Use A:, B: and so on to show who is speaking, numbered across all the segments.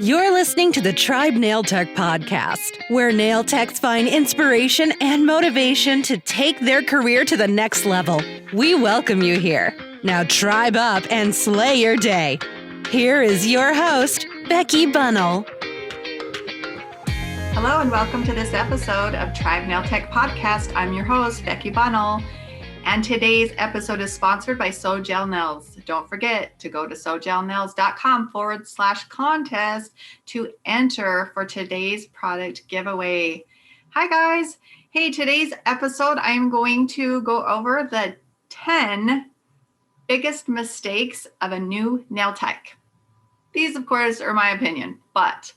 A: You're listening to the Tribe Nail Tech podcast, where nail techs find inspiration and motivation to take their career to the next level. We welcome you here. Now tribe up and slay your day. Here is your host, Becky Bunnell.
B: Hello and welcome to this episode of Tribe Nail Tech podcast. I'm your host, Becky Bunnell. And today's episode is sponsored by So-Gel Nails. Don't forget to go to sogelnails.com/contest to enter for today's product giveaway. Hi guys. Hey, today's episode, I'm going to go over the 10 biggest mistakes of a new nail tech. These, of course, are my opinion, but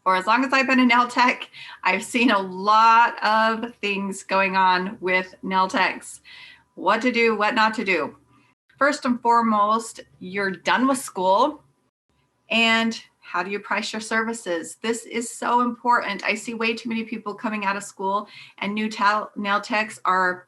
B: for as long as I've been a nail tech, I've seen a lot of things going on with nail techs. What to do, what not to do. First and foremost, you're done with school. And how do you price your services? This is so important. I see way too many people coming out of school and new nail techs are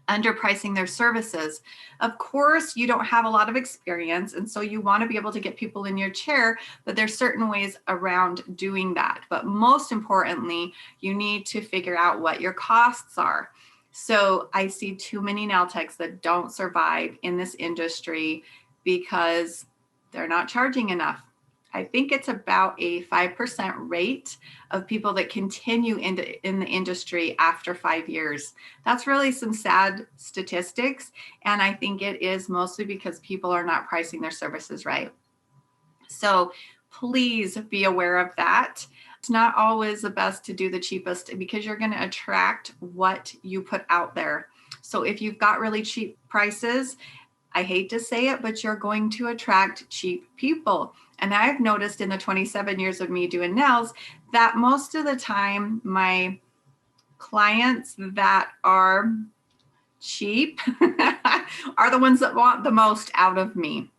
B: underpricing their services. Of course, you don't have a lot of experience, and so you want to be able to get people in your chair, but there's certain ways around doing that. But most importantly, you need to figure out what your costs are. So I see too many nail techs that don't survive in this industry because they're not charging enough. I think it's about a 5% rate of people that continue in the industry after 5 years. That's really some sad statistics. And I think it is mostly because people are not pricing their services right. So please be aware of that. It's not always the best to do the cheapest because you're going to attract what you put out there. So if you've got really cheap prices, I hate to say it, but you're going to attract cheap people. And I've noticed in the 27 years of me doing nails that most of the time my clients that are cheap are the ones that want the most out of me.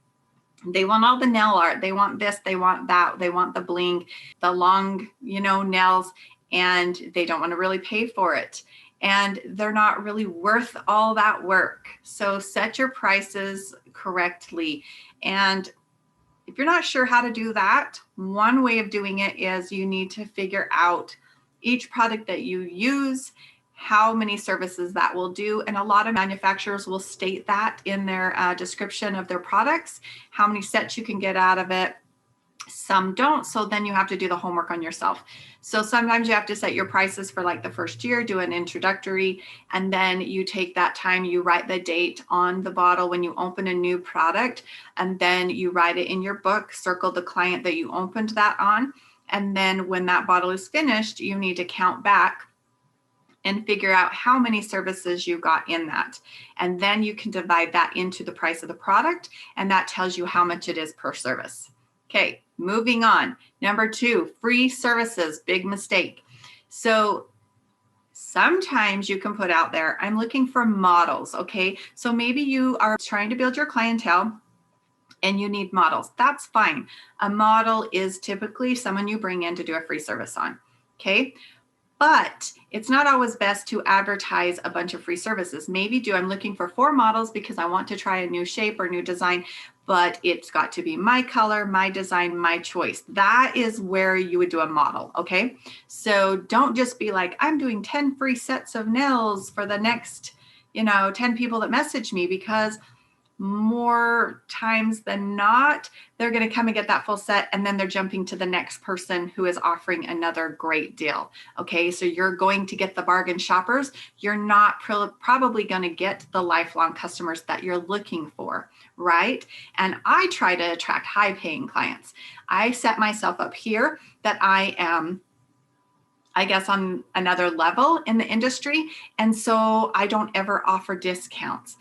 B: They want all the nail art. They want this, they want that. They want the bling, the long, nails, and they don't want to really pay for it. And they're not really worth all that work. So set your prices correctly. And if you're not sure how to do that, one way of doing it is you need to figure out each product that you use, how many services that will do. And a lot of manufacturers will state that in their description of their products, how many sets you can get out of it. Some don't. So then you have to do the homework on yourself. So sometimes you have to set your prices for like the first year, do an introductory, and then you take that time, you write the date on the bottle when you open a new product, and then you write it in your book, circle the client that you opened that on. And then when that bottle is finished, you need to count back and figure out how many services you got in that. And then you can divide that into the price of the product, and that tells you how much it is per service. Okay, moving on. Number 2, free services, big mistake. So sometimes you can put out there, I'm looking for models, okay? So maybe you are trying to build your clientele and you need models. That's fine. A model is typically someone you bring in to do a free service on, okay? But it's not always best to advertise a bunch of free services. Maybe I'm looking for 4 models because I want to try a new shape or new design, but it's got to be my color, my design, my choice. That is where you would do a model, okay? So don't just be like, I'm doing 10 free sets of nails for the next, 10 people that message me, because more times than not, they're going to come and get that full set, and then they're jumping to the next person who is offering another great deal. Okay, so you're going to get the bargain shoppers. You're not probably going to get the lifelong customers that you're looking for, right? And I try to attract high-paying clients. I set myself up here that I am, I guess, on another level in the industry, and so I don't ever offer discounts.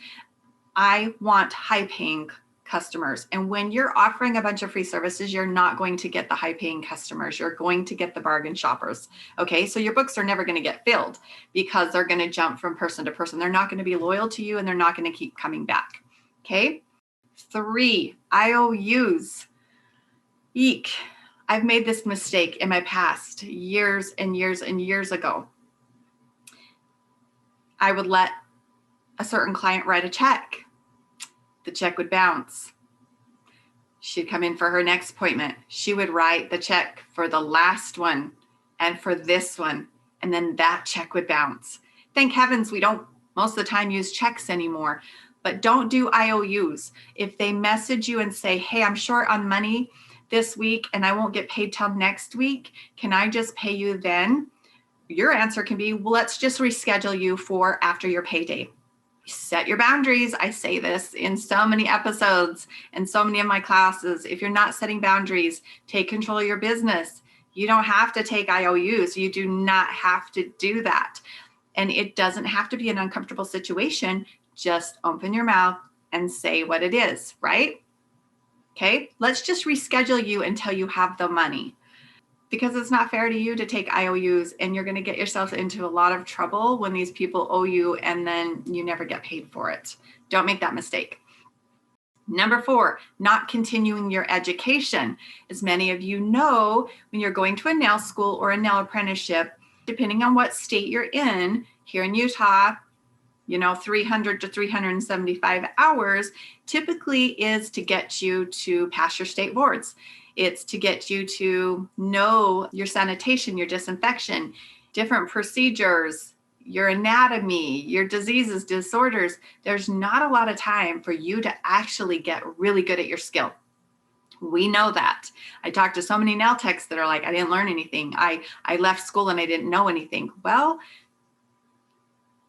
B: I want high-paying customers. And when you're offering a bunch of free services, you're not going to get the high-paying customers. You're going to get the bargain shoppers. Okay, so your books are never going to get filled because they're going to jump from person to person. They're not going to be loyal to you, and they're not going to keep coming back. Okay, 3, IOUs. Eek. I've made this mistake in my past, years and years and years ago. I would let a certain client write a check. The check would bounce. She'd come in for her next appointment. She would write the check for the last one and for this one, and then that check would bounce. Thank heavens we don't most of the time use checks anymore, but don't do IOUs. If they message you and say, hey, I'm short on money this week and I won't get paid till next week, can I just pay you then? Your answer can be, well, let's just reschedule you for after your payday. Set your boundaries. I say this in so many episodes and so many of my classes. If you're not setting boundaries, take control of your business. You don't have to take IOUs. You do not have to do that. And it doesn't have to be an uncomfortable situation. Just open your mouth and say what it is, right? Okay, let's just reschedule you until you have the money, because it's not fair to you to take IOUs, and you're going to get yourself into a lot of trouble when these people owe you and then you never get paid for it. Don't make that mistake. Number 4, not continuing your education. As many of you know, when you're going to a nail school or a nail apprenticeship, depending on what state you're in, here in Utah, 300 to 375 hours typically is to get you to pass your state boards. It's to get you to know your sanitation, your disinfection, different procedures, your anatomy, your diseases, disorders. There's not a lot of time for you to actually get really good at your skill. We know that. I talked to so many nail techs that are like, I didn't learn anything. I left school and I didn't know anything. Well,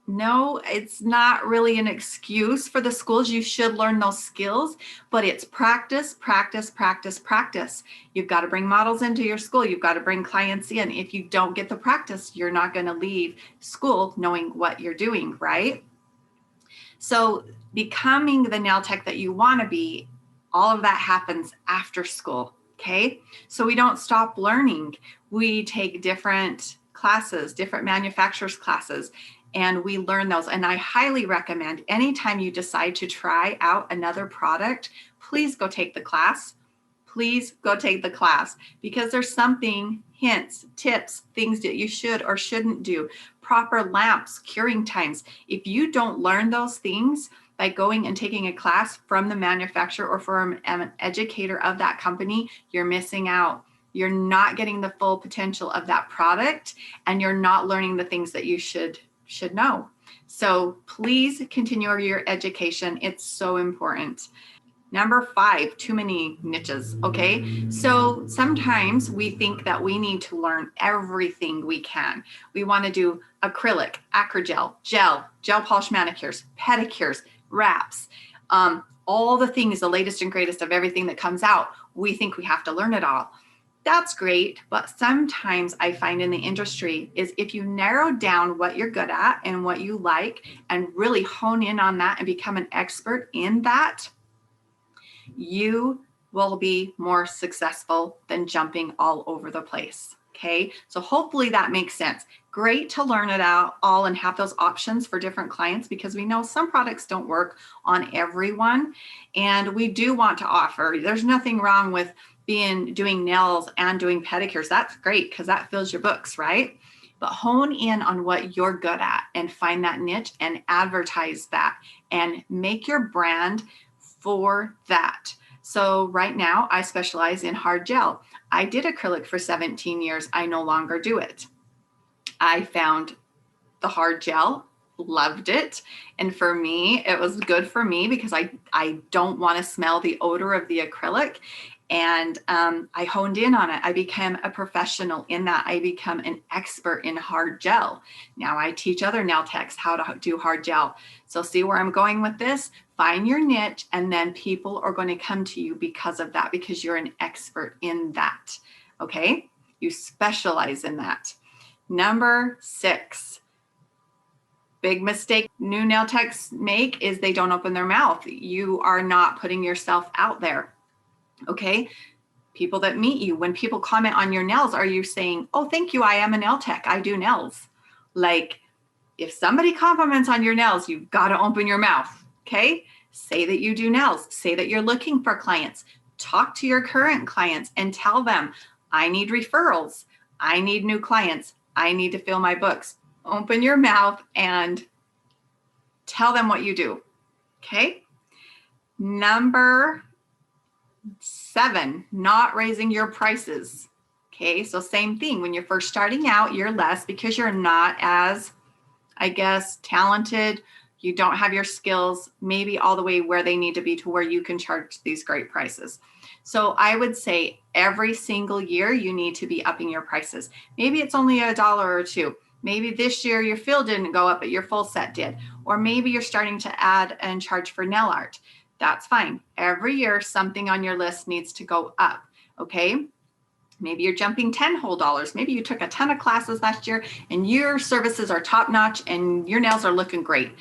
B: no, it's not really an excuse for the schools. You should learn those skills, but it's practice, practice, practice, practice. You've got to bring models into your school. You've got to bring clients in. If you don't get the practice, you're not going to leave school knowing what you're doing, right? So becoming the nail tech that you want to be, all of that happens after school, okay? So we don't stop learning. We take different classes, different manufacturers classes, and we learn those. And I highly recommend anytime you decide to try out another product, please go take the class. Please go take the class, because there's something, hints, tips, things that you should or shouldn't do, proper lamps, curing times. If you don't learn those things by going and taking a class from the manufacturer or from an educator of that company, you're missing out. You're not getting the full potential of that product, and you're not learning the things that you should know. So please continue your education. It's so important. Number 5, too many niches. Okay. So sometimes we think that we need to learn everything we can. We want to do acrylic, acrogel, gel polish manicures, pedicures, wraps, all the things, the latest and greatest of everything that comes out. We think we have to learn it all. That's great. But sometimes I find in the industry is if you narrow down what you're good at and what you like and really hone in on that and become an expert in that, you will be more successful than jumping all over the place. Okay. So hopefully that makes sense. Great to learn it out all and have those options for different clients, because we know some products don't work on everyone. And we do want to offer, there's nothing wrong with doing nails and doing pedicures. That's great, because that fills your books, right? But hone in on what you're good at and find that niche and advertise that and make your brand for that. So right now I specialize in hard gel. I did acrylic for 17 years. I no longer do it. I found the hard gel, loved it. And for me, it was good for me because I don't want to smell the odor of the acrylic. And I honed in on it. I became a professional in that. I become an expert in hard gel. Now I teach other nail techs how to do hard gel. So see where I'm going with this? Find your niche, and then people are going to come to you because of that, because you're an expert in that. Okay? You specialize in that. Number 6, big mistake new nail techs make is they don't open their mouth. You are not putting yourself out there. Okay. People that meet you, when people comment on your nails, are you saying, oh, thank you, I am a nail tech, I do nails? Like, if somebody compliments on your nails, you've got to open your mouth. Okay. Say that you do nails. Say that you're looking for clients. Talk to your current clients and tell them, I need referrals. I need new clients. I need to fill my books. Open your mouth and tell them what you do. Okay. Number 7, not raising your prices. Okay, so same thing. When you're first starting out, you're less because you're not as, I guess, talented. You don't have your skills maybe all the way where they need to be to where you can charge these great prices. So I would say every single year you need to be upping your prices. Maybe it's only $1 or $2. Maybe this year your fill didn't go up, but your full set did. Or maybe you're starting to add and charge for nail art. That's fine. Every year something on your list needs to go up. Okay. Maybe you're jumping 10 whole dollars. Maybe you took a ton of classes last year and your services are top notch and your nails are looking great.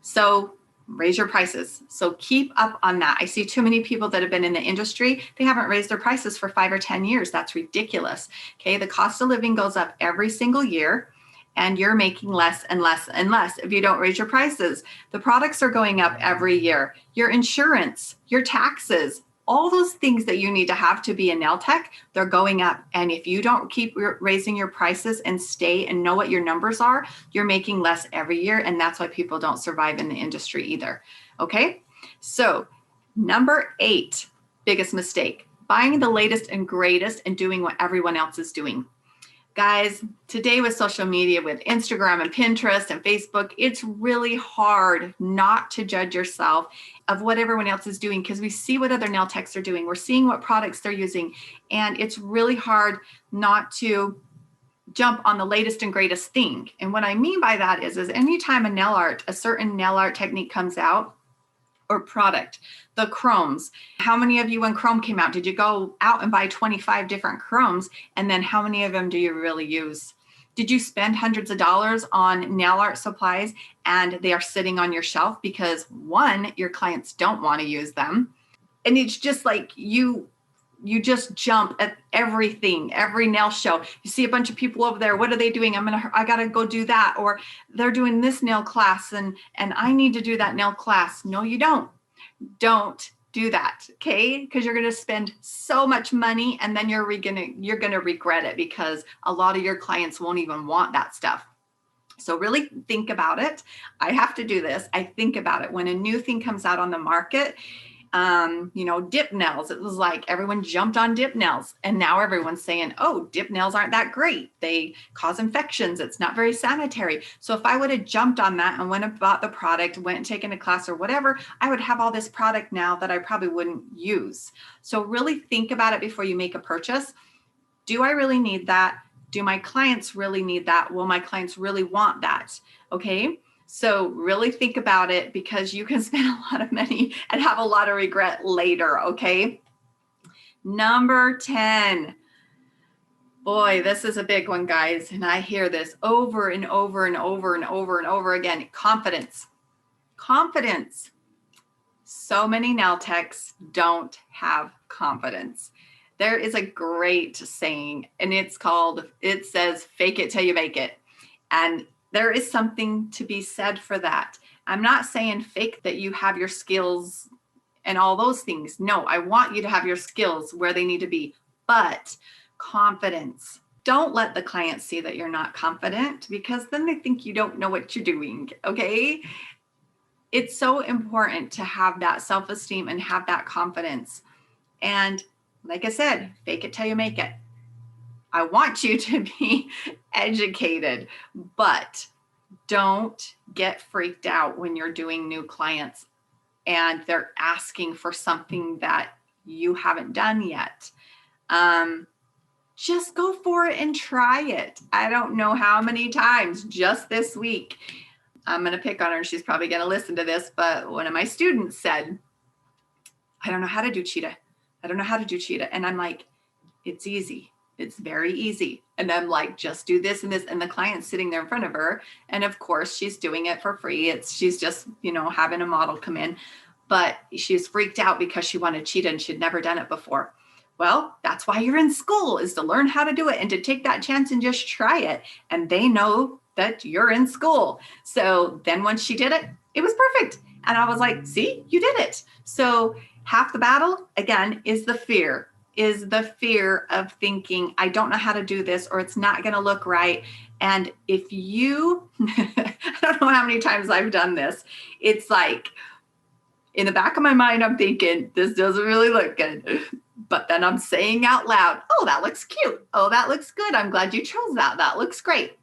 B: So raise your prices. So keep up on that. I see too many people that have been in the industry. They haven't raised their prices for 5 or 10 years. That's ridiculous. Okay. The cost of living goes up every single year and you're making less and less and less if you don't raise your prices. The products are going up every year. Your insurance, your taxes, all those things that you need to have to be a nail tech, they're going up. And if you don't keep raising your prices and stay and know what your numbers are, you're making less every year. And that's why people don't survive in the industry either. Okay. So number 8, biggest mistake, buying the latest and greatest and doing what everyone else is doing. Guys, today with social media, with Instagram and Pinterest and Facebook, it's really hard not to judge yourself of what everyone else is doing because we see what other nail techs are doing. We're seeing what products they're using. And it's really hard not to jump on the latest and greatest thing. And what I mean by that is anytime a certain nail art technique comes out, or product, the chromes. How many of you, when chrome came out, did you go out and buy 25 different chromes? And then how many of them do you really use? Did you spend hundreds of dollars on nail art supplies and they are sitting on your shelf because 1, your clients don't want to use them? And it's just like you just jump at everything, every nail show. You see a bunch of people over there. What are they doing? I got to go do that. Or they're doing this nail class and I need to do that nail class. No, you don't. Don't do that. Okay. Because you're going to spend so much money and then you're going to regret it because a lot of your clients won't even want that stuff. So really think about it. I have to do this. I think about it when a new thing comes out on the market. Dip nails. It was like everyone jumped on dip nails and now everyone's saying, oh, dip nails aren't that great. They cause infections. It's not very sanitary. So if I would have jumped on that and went and bought the product, went and taken a class or whatever, I would have all this product now that I probably wouldn't use. So really think about it before you make a purchase. Do I really need that? Do my clients really need that? Will my clients really want that? Okay. So really think about it because you can spend a lot of money and have a lot of regret later, okay? Number 10. Boy, this is a big one, guys. And I hear this over and over and over and over and over again. Confidence. Confidence. So many nail techs don't have confidence. There is a great saying, and it says, fake it till you make it. And there is something to be said for that. I'm not saying fake that you have your skills and all those things. No, I want you to have your skills where they need to be, but confidence. Don't let the client see that you're not confident because then they think you don't know what you're doing, okay? It's so important to have that self-esteem and have that confidence. And like I said, fake it till you make it. I want you to be educated, but don't get freaked out when you're doing new clients and they're asking for something that you haven't done yet. Just go for it and try it. I don't know how many times just this week, I'm going to pick on her and she's probably going to listen to this, but one of my students said, I don't know how to do cheetah. I don't know how to do cheetah. And I'm like, it's easy. It's very easy. And I'm like, just do this and this. And the client's sitting there in front of her. And of course, she's doing it for free. She's just, having a model come in. But she's freaked out because she wanted cheetah and she'd never done it before. Well, that's why you're in school, is to learn how to do it and to take that chance and just try it. And they know that you're in school. So then once she did it, it was perfect. And I was like, see, you did it. So half the battle, again, is the fear of thinking, I don't know how to do this, or it's not going to look right. And if you, I don't know how many times I've done this. It's like, In the back of my mind, I'm thinking, this doesn't really look good. But then I'm saying out loud, oh, that looks cute. Oh, that looks good. I'm glad you chose that. That looks great.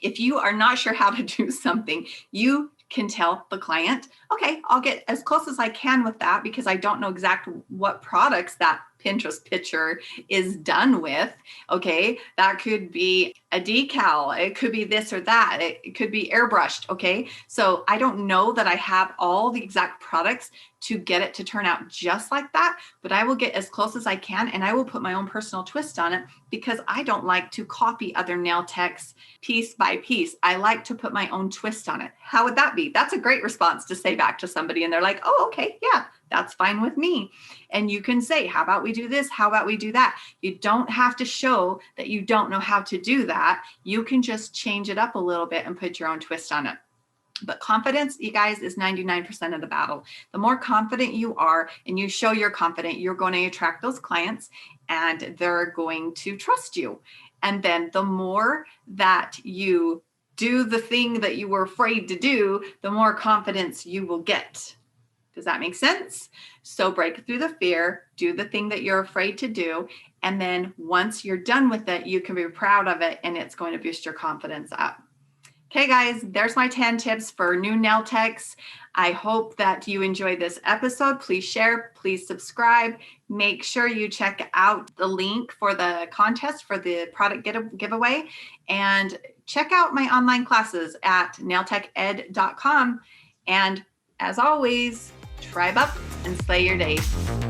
B: If you are not sure how to do something, you can tell the client, okay, I'll get as close as I can with that because I don't know exactly what products that Pinterest picture is done with. Okay, that could be a decal, it could be this or that, it could be airbrushed. Okay, so I don't know that I have all the exact products to get it to turn out just like that, but I will get as close as I can and I will put my own personal twist on it because I don't like to copy other nail techs piece by piece. I like to put my own twist on it. How would that be? That's a great response to say back to somebody and they're like, oh, okay, yeah, that's fine with me. And you can say, how about we do this? How about we do that? You don't have to show that you don't know how to do that. You can just change it up a little bit and put your own twist on it. But confidence, you guys, is 99% of the battle. The more confident you are and you show you're confident, you're going to attract those clients and they're going to trust you. And then the more that you do the thing that you were afraid to do, the more confidence you will get. Does that make sense? So break through the fear, do the thing that you're afraid to do. And then once you're done with it, you can be proud of it and it's going to boost your confidence up. Okay, guys, there's my 10 tips for new nail techs. I hope that you enjoyed this episode. Please share, please subscribe. Make sure you check out the link for the contest for the product giveaway and check out my online classes at nailteched.com. And as always, tribe up and slay your days.